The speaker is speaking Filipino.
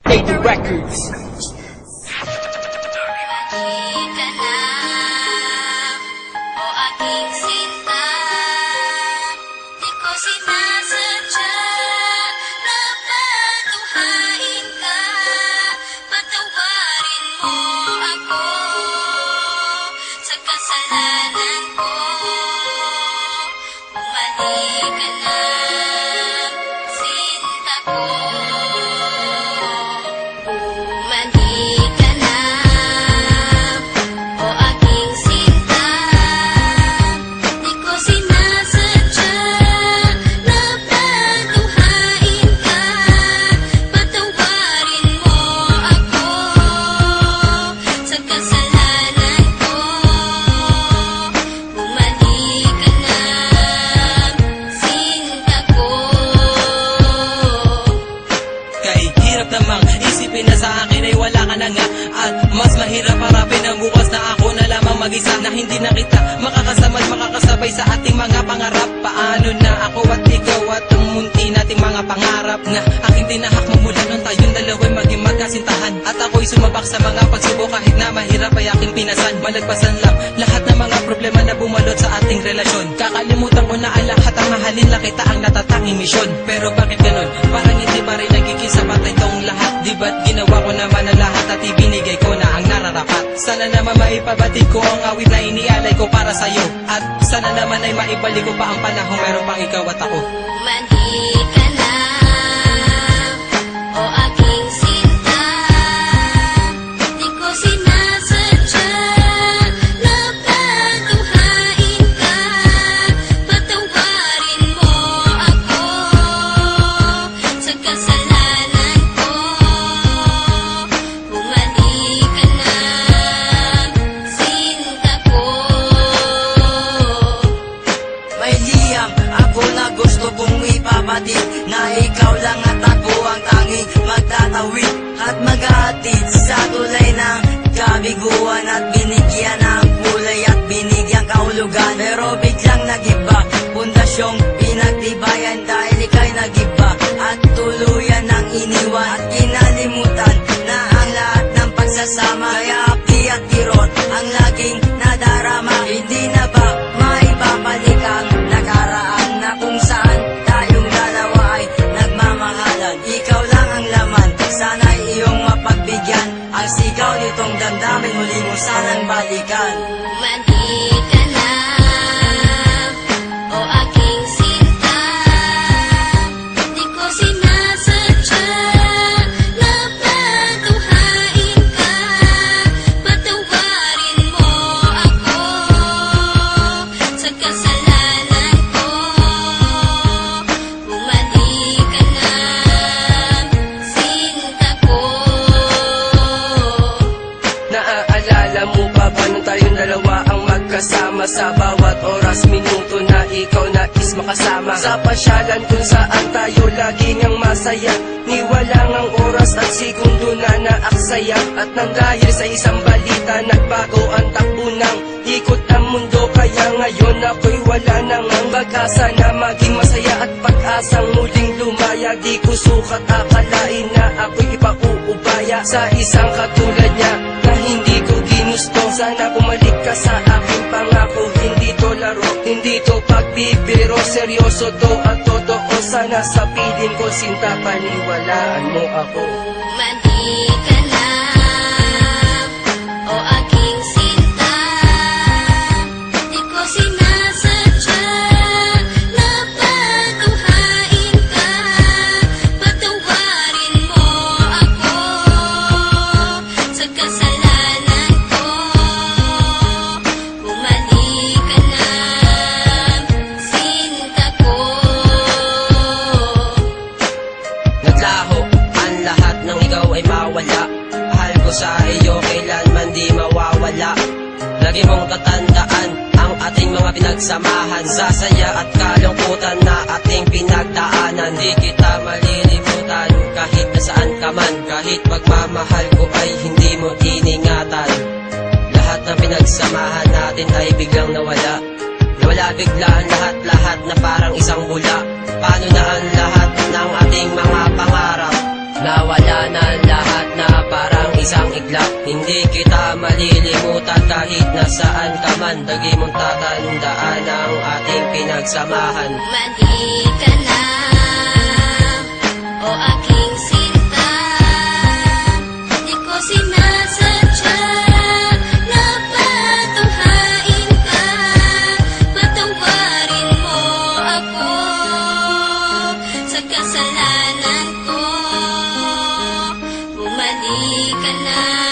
Lady Records. At mas mahirap harapin ang bukas na ako na lamang mag-isa, na hindi na kita makakasama at makakasabay sa ating mga pangarap. Paano na ako at ikaw at ang munti nating mga pangarap na aking tinahak magmula nung tayong dalawa'y maging magkasintahan. At ako'y sumabak sa mga pagsubok kahit na mahirap ay aking pinasan. Malagpasan lang lahat ng mga problema na bumalot sa ating relasyon. Kakalimutan ko na ang lahat, ang mahalin lang kita ang natatanging misyon. Pero bakit ganon? Parang hindi pa rin nagiging sapat itong lahat. Di ba't ginawa ko naman ang lahat at ibinigay ko na ang nararapat? Sana naman maipabatid ko ang awit na inialay ko para sa'yo. At sana naman ay maibalik ko pa ang panahon meron pang ikaw at ako. Mandi ka na, o aking sinta. Di ko sinasadya na paduhain ka. Patawarin mo ako sa kasalanan ko. Bumalik ka na, sinta ko. May liyam ako na gusto kong ipabatid, na ikaw lang at ako ang tanging magtatawid at mag-aatid sa tulay ng kabiguan, at binigyan ng kulay at binigyan kahulugan. Pero biglang nagiba, pundasyong pinagtibayan dahil ika'y nagiba at tuluyan ng iniwan at kinalimutan na ang lahat ng pagsasama. Kaya api at kirot ang laging nadarama. Hindi na ba maibabalik ang nakaraan na kung saan tayong dalawa ay nagmamahalan? Ikaw lang ang laman, sana'y iyong mapagbigyan. Ang sigaw nitong damdamin, muli mo sanang balikan. Mandi ka na, o aking sinta. Di ko sinasadya na paduhain ka. Patawarin mo ako sa kasalanan ko. Bumalik ka na, sinta ko. Naaalala mo pa ba nung tayong dalawa ang magkasama? Sa bawat oras, minuto na ikaw nais makasama. Sa pasyalan kung saan tayo laging ang masaya, niwalang ang oras at segundo na naaksaya. At nang dahil sa isang balita, nagbago ang takbo ng ikot ng mundo. Kaya ngayon ako'y wala nang ang pag-asa na maging masaya at pag-asang muling lumaya. Di ko sukat akalain na ako'y ipauubaya sa isang katulad niya na hindi ko ginusto. Sana bumalik ka sa aking pangako, hindi to laro, hindi to pagbibiro, seryoso to at totoo. Sana sa piling ko, sinta, paniwalaan mo ako. Mandi ka na, o aking sinta. Di ko sinasadya na paduhain ka. Patawarin mo ako sa kasalanan ko. Bumalik ka na, sinta ko. Naglaho ang lahat ng ikaw ay mawala. Mahal ko sa iyo kailanman di mawawala. Lagi mong tatandaan ang ating mga pinagsamahan, sa saya at kalungkutan na ating pinagdaanan. Di kita malilimutan kahit nasaan ka man, kahit pagmamahal ko ay hindi mo iningatan. Lahat ng pinagsamahan natin ay biglang nawala. Nawala bigla ang lahat-lahat na parang isang bula. Paano na ang lahat ng ating mga pangarap? Nawala na lahat na parang isang iglap. Hindi kita malilimutan kahit nasaan ka man. Lagi mong tatandaan ang ating pinagsamahan. Mali ka na, o aking sinta. Di ko sinasadya na patunghain ka. Patawarin mo ako sa kasalanan ko. Bumalik ka na.